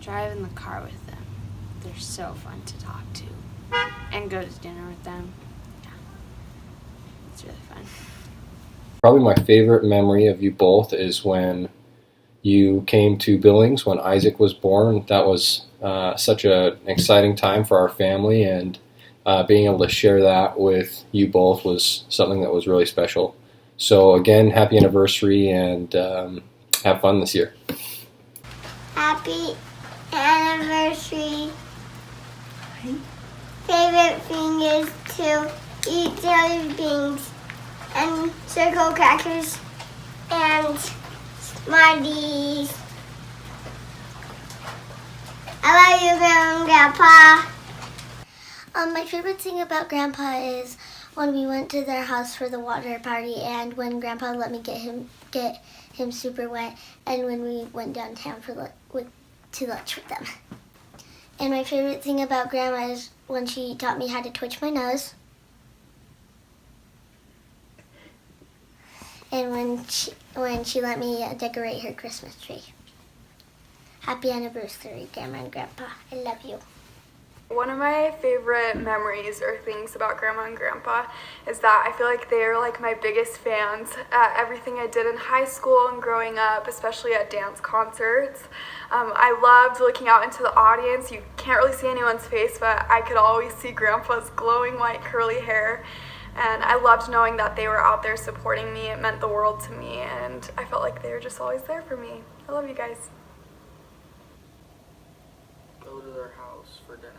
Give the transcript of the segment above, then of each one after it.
drive in the car with them. They're so fun to talk to. And go to dinner with them. Yeah. It's really fun. Probably my favorite memory of you both is when you came to Billings when Isaac was born. That was such an exciting time for our family, and being able to share that with you both was something that was really special. So again, happy anniversary, and have fun this year. Happy anniversary. Favorite thing is to eat jelly beans and circle crackers and Smarties. I love you, Grandma and Grandpa. My favorite thing about Grandpa is when we went to their house for the water party, and when Grandpa let me get him super wet, and when we went downtown to lunch with them. And my favorite thing about Grandma is when she taught me how to twitch my nose. And when she let me decorate her Christmas tree. Happy anniversary, Grandma and Grandpa. I love you. One of my favorite memories or things about Grandma and Grandpa is that I feel like they're like my biggest fans at everything I did in high school and growing up, especially at dance concerts. I loved looking out into the audience. You can't really see anyone's face, but I could always see Grandpa's glowing white curly hair. And I loved knowing that they were out there supporting me. It meant the world to me, and I felt like they were just always there for me. I love you guys. Go to their house for dinner.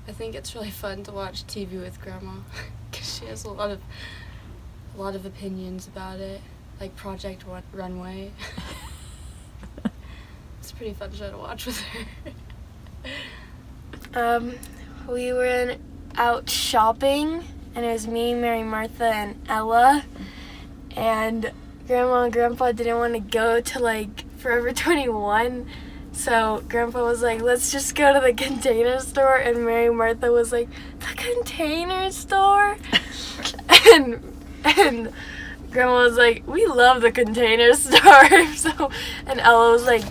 I think it's really fun to watch TV with Grandma because she has a lot of opinions about it, like Project Runway. It's a pretty fun show to watch with her. We were out shopping, and it was me, Mary Martha, and Ella, and Grandma and Grandpa didn't want to go to like Forever 21, so Grandpa was like, let's just go to the Container Store, and Mary Martha was like, the Container Store? and Grandma was like, we love the Container Store. And Ella was like,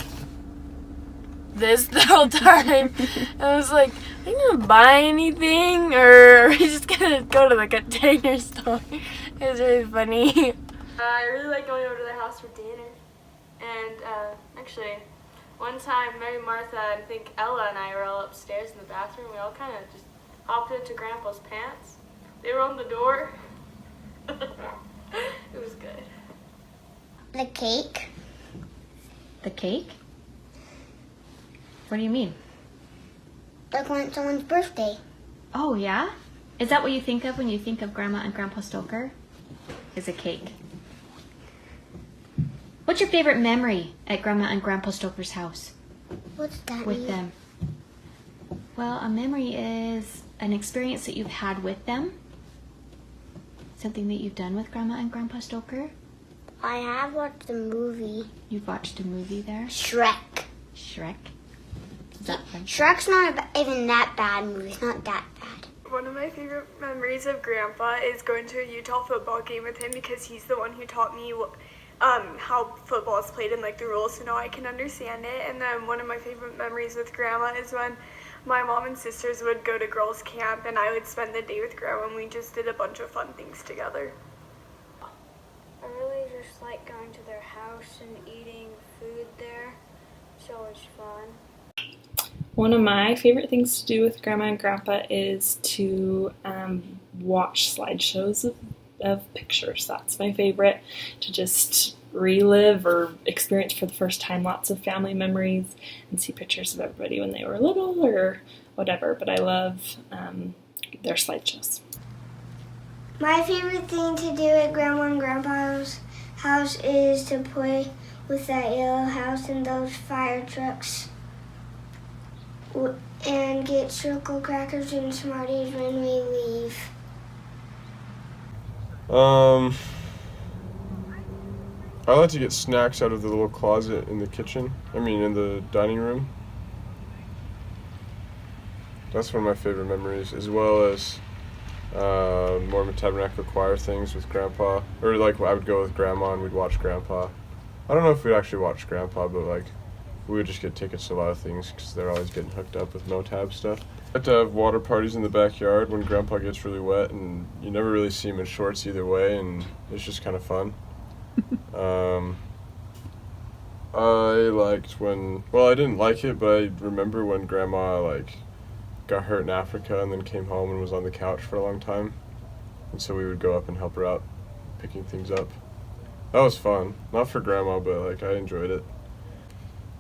this the whole time. And I was like, are you gonna buy anything, or are we just gonna go to the Container Store? It was really funny. I really like going over to their house for dinner. And actually, one time Mary Martha and I think Ella and I were all upstairs in the bathroom. We all kind of just hopped into Grandpa's pants. They were on the door. It was good. The cake. The cake? What do you mean? Like when it's someone's birthday. Oh, yeah? Is that what you think of when you think of Grandma and Grandpa Stoker? Is a cake. What's your favorite memory at Grandma and Grandpa Stoker's house? What's that with mean? them? Well, a memory is an experience that you've had with them. Something that you've done with Grandma and Grandpa Stoker. I have watched a movie. You've watched a movie there? Shrek. Shrek? Is that fun? Shrek's not even that bad movie. It's not that bad. One of my favorite memories of Grandpa is going to a Utah football game with him because he's the one who taught me how football is played and like the rules, so now I can understand it. And then one of my favorite memories with Grandma is when my mom and sisters would go to girls' camp and I would spend the day with Grandma and we just did a bunch of fun things together. I really just like going to their house and eating food there. It's always fun. One of my favorite things to do with Grandma and Grandpa is to watch slideshows of pictures. That's my favorite, to just relive or experience for the first time lots of family memories and see pictures of everybody when they were little or whatever. But I love their slideshows. My favorite thing to do at Grandma and Grandpa's house is to play with that yellow house and those fire trucks and get circle crackers and Smarties when we leave. I like to get snacks out of the little closet in the kitchen. In the dining room. That's one of my favorite memories, as well as Mormon Tabernacle Choir things with Grandpa. Or like I would go with Grandma and we'd watch Grandpa I don't know if we'd actually watch Grandpa, but like we would just get tickets to a lot of things because they're always getting hooked up with no-tab stuff. I like to have water parties in the backyard when Grandpa gets really wet, and you never really see him in shorts either way, and it's just kind of fun. I liked when, well, I didn't like it, but I remember when Grandma like got hurt in Africa and then came home and was on the couch for a long time, and so we would go up and help her out picking things up. That was fun. Not for Grandma, but like I enjoyed it.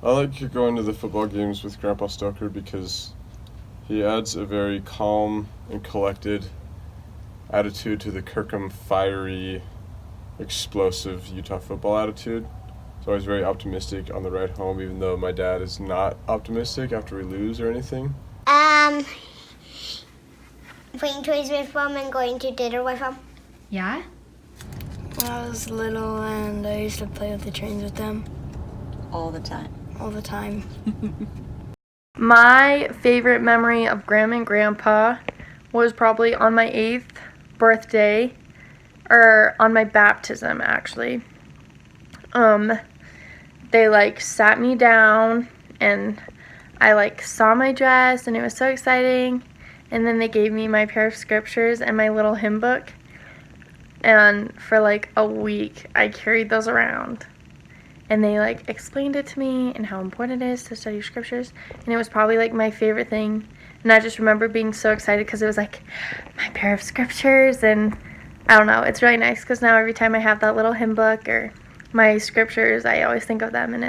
I like going to the football games with Grandpa Stoker because he adds a very calm and collected attitude to the Kirkham fiery, explosive Utah football attitude. So I was very optimistic on the ride home, even though my dad is not optimistic after we lose or anything. Playing toys with them and going to dinner with them. Yeah? When I was little and I used to play with the trains with them. All the time. All the time. My favorite memory of Grandma and Grandpa was probably on my 8th birthday, or on my baptism actually. They like sat me down and I like saw my dress and it was so exciting, and then they gave me my pair of scriptures and my little hymn book, and for like a week I carried those around. And they like explained it to me and how important it is to study scriptures. And it was probably like my favorite thing. And I just remember being so excited because it was like my pair of scriptures. And I don't know, it's really nice because now every time I have that little hymn book or my scriptures, I always think of them. And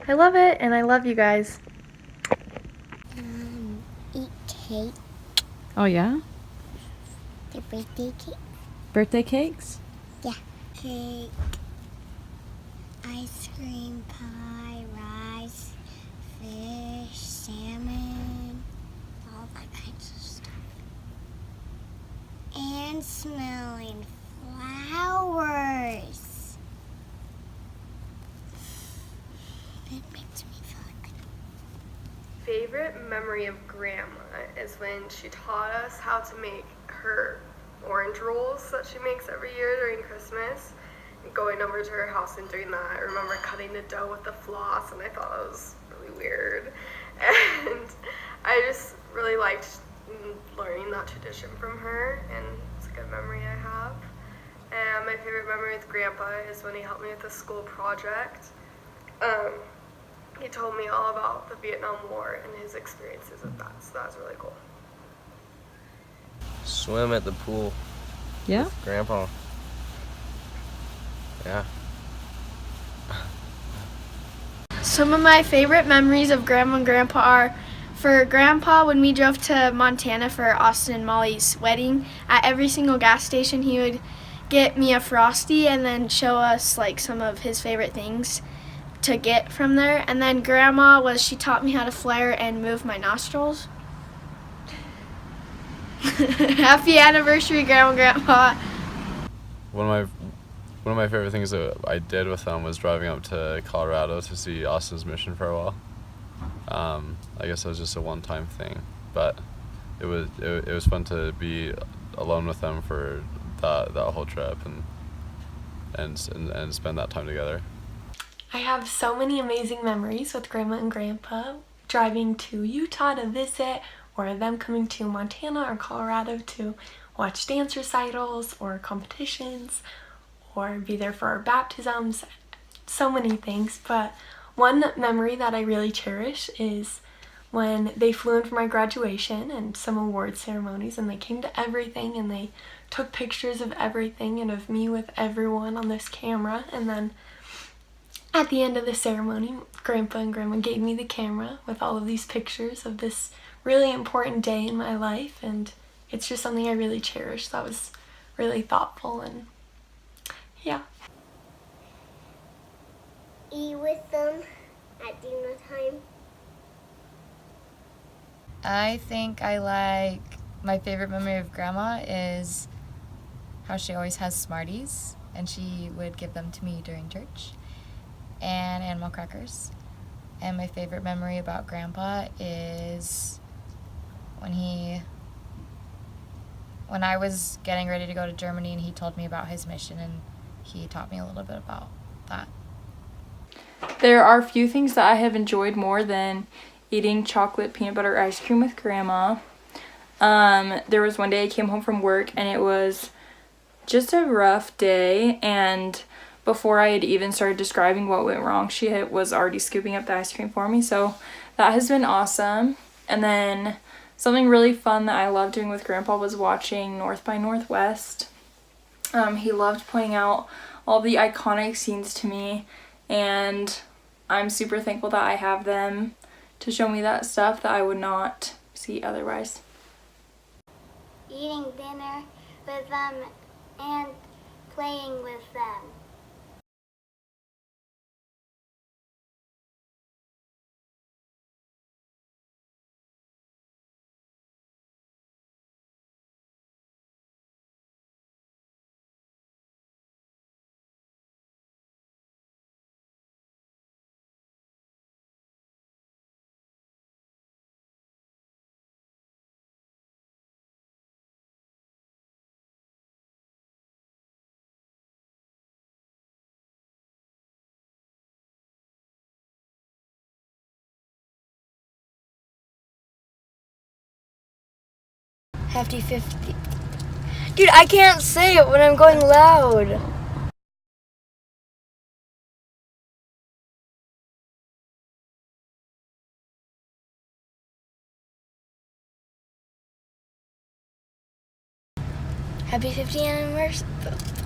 I love it, and I love you guys. Eat cake. Oh, yeah? The birthday cake. Birthday cakes? Yeah. Cake. Ice cream, pie, rice, fish, salmon, all that kinds of stuff. And smelling flowers. It makes me feel good. Favorite memory of Grandma is when she taught us how to make her orange rolls that she makes every year during Christmas. Going over to her house and doing that. I remember cutting the dough with the floss, and I thought that was really weird. And I just really liked learning that tradition from her, and it's a good memory I have. And my favorite memory with Grandpa is when he helped me with a school project. He told me all about the Vietnam War and his experiences with that, so that was really cool. Swim at the pool. Yeah? With Grandpa. Yeah. Some of my favorite memories of Grandma and Grandpa are for Grandpa when we drove to Montana for Austin and Molly's wedding. At every single gas station he would get me a Frosty and then show us like some of his favorite things to get from there. And then Grandma she taught me how to flare and move my nostrils. Happy anniversary, Grandma and Grandpa. One of my favorite things that I did with them was driving up to Colorado to see Austin's mission for a while. I guess that was just a one-time thing, but it was fun to be alone with them for that whole trip and spend that time together. I have so many amazing memories with Grandma and Grandpa driving to Utah to visit, or them coming to Montana or Colorado to watch dance recitals or competitions, or be there for our baptisms, so many things. But one memory that I really cherish is when they flew in for my graduation and some award ceremonies, and they came to everything and they took pictures of everything and of me with everyone on this camera. And then at the end of the ceremony, Grandpa and Grandma gave me the camera with all of these pictures of this really important day in my life, and it's just something I really cherish. That was really thoughtful, and yeah. Eat with them at dinner time. I think my favorite memory of Grandma is how she always has Smarties, and she would give them to me during church, and animal crackers. And my favorite memory about Grandpa is when I was getting ready to go to Germany and he told me about his mission, and he taught me a little bit about that. There are few things that I have enjoyed more than eating chocolate peanut butter ice cream with Grandma. There was one day I came home from work and it was just a rough day, and before I had even started describing what went wrong, she was already scooping up the ice cream for me, so that has been awesome. And then something really fun that I loved doing with Grandpa was watching North by Northwest. He loved pointing out all the iconic scenes to me, and I'm super thankful that I have them to show me that stuff that I would not see otherwise. Eating dinner with them and playing with them. Hefty 50. Dude, I can't say it when I'm going loud. Happy 50th anniversary.